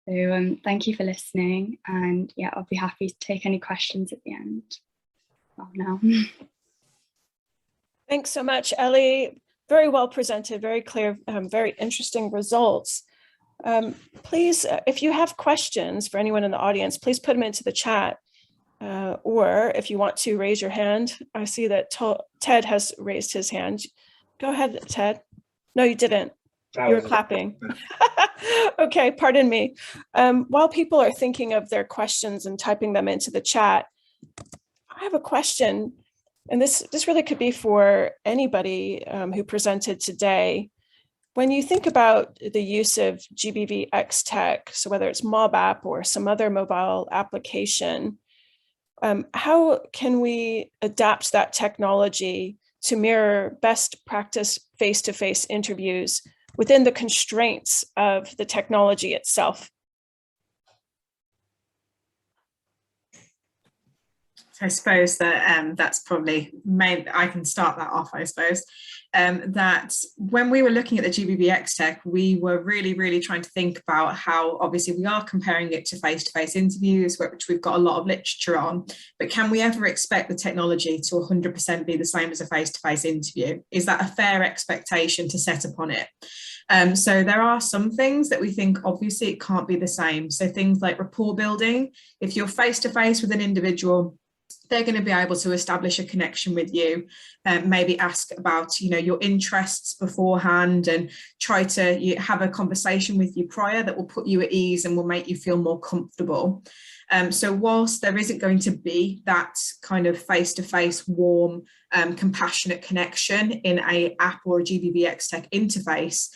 So thank you for listening, and yeah, I'll be happy to take any questions at the end. Well, now. Thanks so much, Ellie. Very well presented, very clear, very interesting results. Please, if you have questions for anyone in the audience, please put them into the chat. Or if you want to raise your hand, I see that Ted has raised his hand. Go ahead, Ted. No, you didn't. You were clapping. Okay, pardon me. While people are thinking of their questions and typing them into the chat, I have a question, and this really could be for anybody who presented today. When you think about the use of GBVxTech, so whether it's Mob App or some other mobile application, how can we adapt that technology to mirror best practice face-to-face interviews within the constraints of the technology itself? I suppose that that's probably I can start that off, I suppose. That when we were looking at the GBVxTech, we were really trying to think about how, obviously we are comparing it to face-to-face interviews, which we've got a lot of literature on, but can we ever expect the technology to 100% be the same as a face-to-face interview? Is that a fair expectation to set upon it? So there are some things that we think obviously it can't be the same. So things like rapport building, if you're face-to-face with an individual, they're going to be able to establish a connection with you, maybe ask about, your interests beforehand and try to have a conversation with you prior that will put you at ease and will make you feel more comfortable. So whilst there isn't going to be that kind of face-to-face, warm, compassionate connection in an app or a GBVxTech interface,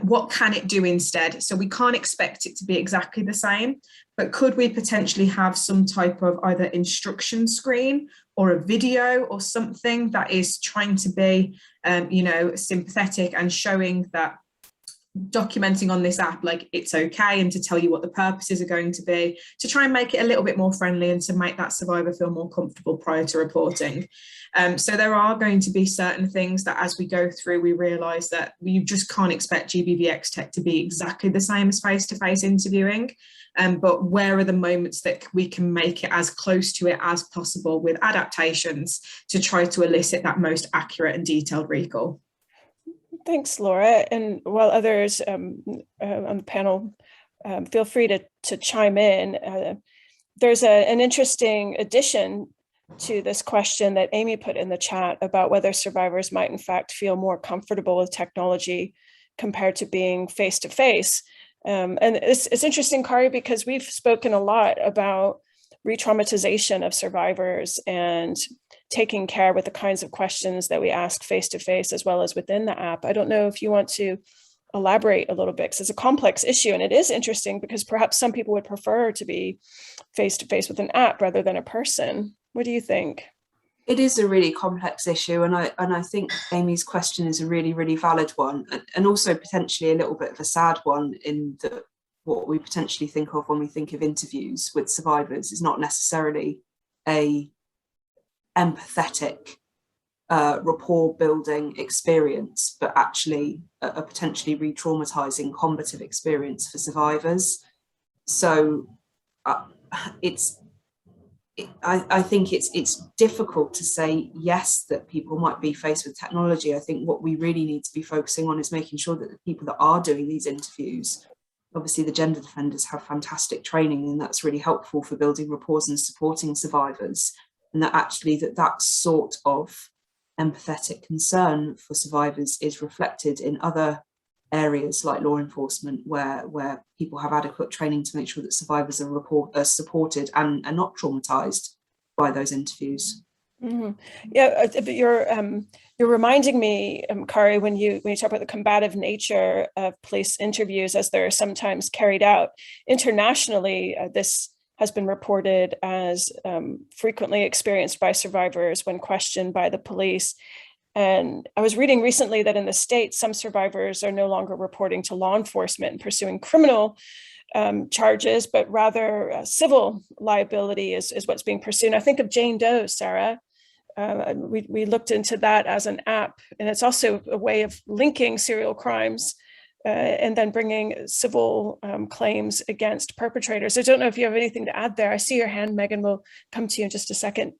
what can it do instead? So we can't expect it to be exactly the same, but could we potentially have some type of either instruction screen or a video or something that is trying to be, sympathetic and showing that, documenting on this app like it's okay, and to tell you what the purposes are going to be, to try and make it a little bit more friendly and to make that survivor feel more comfortable prior to reporting. So there are going to be certain things that as we go through, we realise that you just can't expect GBVxTech to be exactly the same as face-to-face interviewing. But where are the moments that we can make it as close to it as possible with adaptations to try to elicit that most accurate and detailed recall? Thanks, Laura. And while others on the panel feel free to chime in, there's an interesting addition to this question that Amy put in the chat about whether survivors might in fact feel more comfortable with technology compared to being face-to-face. And it's interesting, Kari, because we've spoken a lot about re-traumatization of survivors and taking care with the kinds of questions that we ask face-to-face as well as within the app. I don't know if you want to elaborate a little bit, because it's a complex issue, and it is interesting because perhaps some people would prefer to be face-to-face with an app rather than a person. What do you think? It is a really complex issue, and I think Amy's question is a really valid one, and also potentially a little bit of a sad one, in that what we potentially think of when we think of interviews with survivors is not necessarily a empathetic rapport building experience, but actually a potentially re-traumatizing combative experience for survivors. So I think it's difficult to say yes that people might be faced with technology. I think what we really need to be focusing on is making sure that the people that are doing these interviews, obviously the gender defenders have fantastic training, and that's really helpful for building rapport and supporting survivors, and that actually that sort of empathetic concern for survivors is reflected in other areas like law enforcement, where people have adequate training to make sure that survivors are supported and not traumatized by those interviews. Mm-hmm. Yeah, but you're reminding me, Kari, when you talk about the combative nature of police interviews as they're sometimes carried out internationally, this has been reported as frequently experienced by survivors when questioned by the police. And I was reading recently that in the States, some survivors are no longer reporting to law enforcement and pursuing criminal charges, but rather civil liability is what's being pursued. I think of Jane Doe, Sarah. We looked into that as an app, and it's also a way of linking serial crimes and then bringing civil claims against perpetrators. I don't know if you have anything to add there. I see your hand, Megan. We'll come to you in just a second.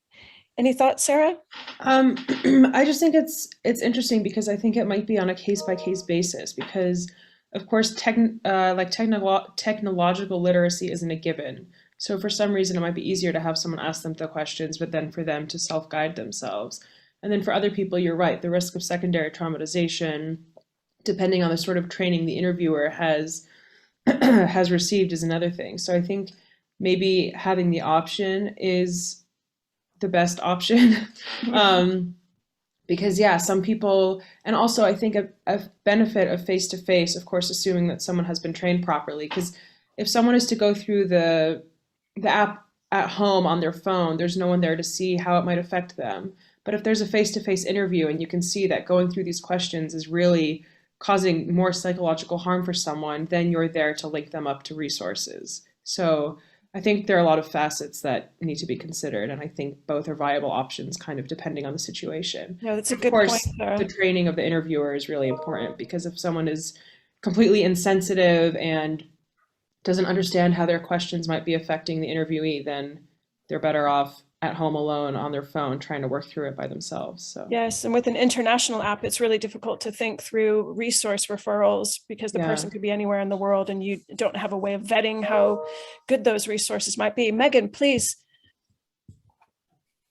Any thoughts, Sarah? I just think it's interesting because I think it might be on a case-by-case basis, because of course technological literacy isn't a given. So for some reason it might be easier to have someone ask them the questions, but then for them to self-guide themselves. And then for other people, you're right, the risk of secondary traumatization depending on the sort of training the interviewer has has received is another thing. So I think maybe having the option is the best option. Because yeah, some people, and also I think a benefit of face-to-face, of course, assuming that someone has been trained properly, because if someone is to go through the app at home on their phone, there's no one there to see how it might affect them. But if there's a face-to-face interview and you can see that going through these questions is really causing more psychological harm for someone, then you're there to link them up to resources. So I think there are a lot of facets that need to be considered, and I think both are viable options, kind of depending on the situation. No, that's a good point, Sarah. The training of the interviewer is really important, because if someone is completely insensitive and doesn't understand how their questions might be affecting the interviewee, then they're better off at home alone on their phone trying to work through it by themselves. So yes, and with an international app, it's really difficult to think through resource referrals, because the person could be anywhere in the world and you don't have a way of vetting how good those resources might be. Megan, please.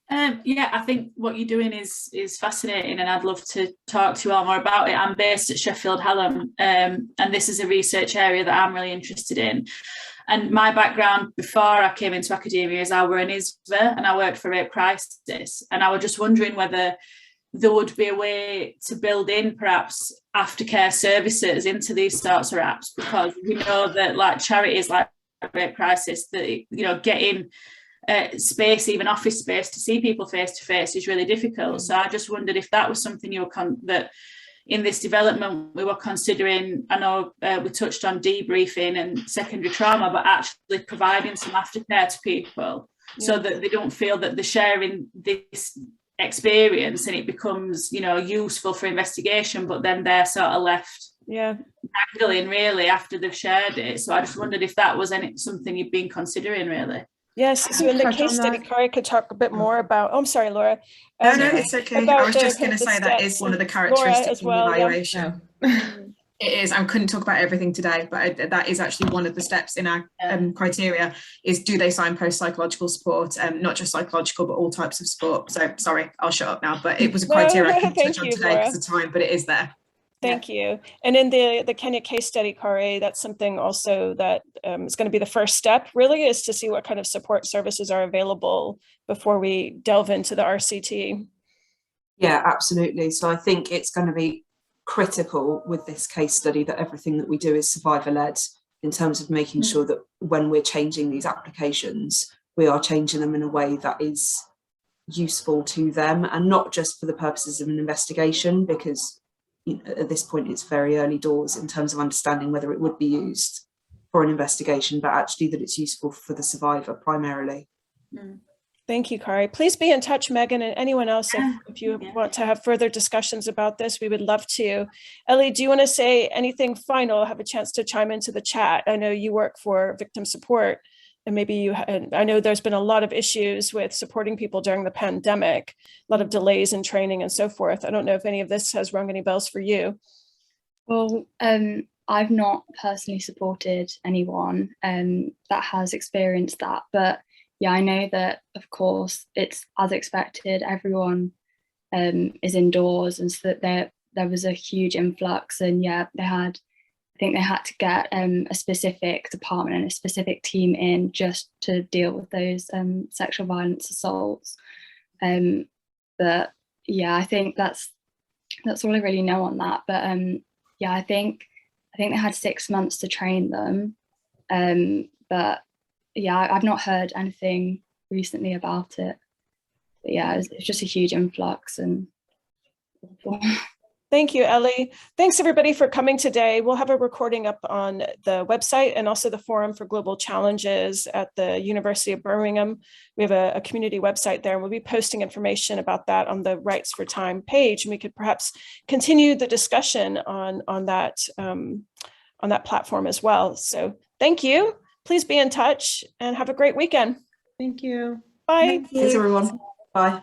Yeah, I think what you're doing is fascinating, and I'd love to talk to you all more about it. I'm based at Sheffield Hallam, and this is a research area that I'm really interested in. And my background before I came into academia is I were an ISVA and I worked for Rape Crisis. And I was just wondering whether there would be a way to build in perhaps aftercare services into these sorts of apps, because we know that like charities like Rape Crisis, that, you know, getting space, even office space, to see people face to face is really difficult. So I just wondered if that was something you were that in this development we were considering. I know we touched on debriefing and secondary trauma, but actually providing some aftercare to people so that they don't feel that they're sharing this experience and it becomes, you know, useful for investigation, but then they're sort of left dangling really after they've shared it. So I just wondered if that was something you've been considering really. Yes, so in the case study, Kari could talk a bit more about, I'm sorry, Laura. No, it's okay. I was just going to say that is one of the characteristics in the evaluation. It is. I couldn't talk about everything today, but that is actually one of the steps in our criteria is, do they signpost psychological support, not just psychological, but all types of support. So sorry, I'll shut up now, but it was a criteria I couldn't touch on today because of time, but it is there. Thank you. And in the Kenya case study, Kari, that's something also that is going to be the first step, really, is to see what kind of support services are available before we delve into the RCT. Yeah, absolutely. So I think it's going to be critical with this case study that everything that we do is survivor-led, in terms of making sure that when we're changing these applications, we are changing them in a way that is useful to them, and not just for the purposes of an investigation, because at this point it's very early doors in terms of understanding whether it would be used for an investigation, but actually that it's useful for the survivor primarily. Thank you, Kari. Please be in touch, Megan, and anyone else, if you want to have further discussions about this, we would love to. Ellie, do you want to say anything final? Have a chance to chime into the chat. I know you work for victim support, and maybe I know there's been a lot of issues with supporting people during the pandemic, a lot of delays in training and so forth. I don't know if any of this has rung any bells for you. Well, I've not personally supported anyone that has experienced that, but yeah, I know that, of course, it's as expected. Everyone is indoors, and so that there was a huge influx, and yeah, I think they had to get a specific department and a specific team in just to deal with those sexual violence assaults. But yeah, I think that's all I really know on that. But yeah, I think they had 6 months to train them. But yeah, I've not heard anything recently about it. But yeah, it's just a huge influx and awful. Thank you, Ellie. Thanks everybody for coming today. We'll have a recording up on the website and also the Forum for Global Challenges at the University of Birmingham. We have a community website there, and we'll be posting information about that on the Rights for Time page. And we could perhaps continue the discussion on that platform as well. So thank you. Please be in touch and have a great weekend. Thank you. Bye. Thanks everyone. Bye.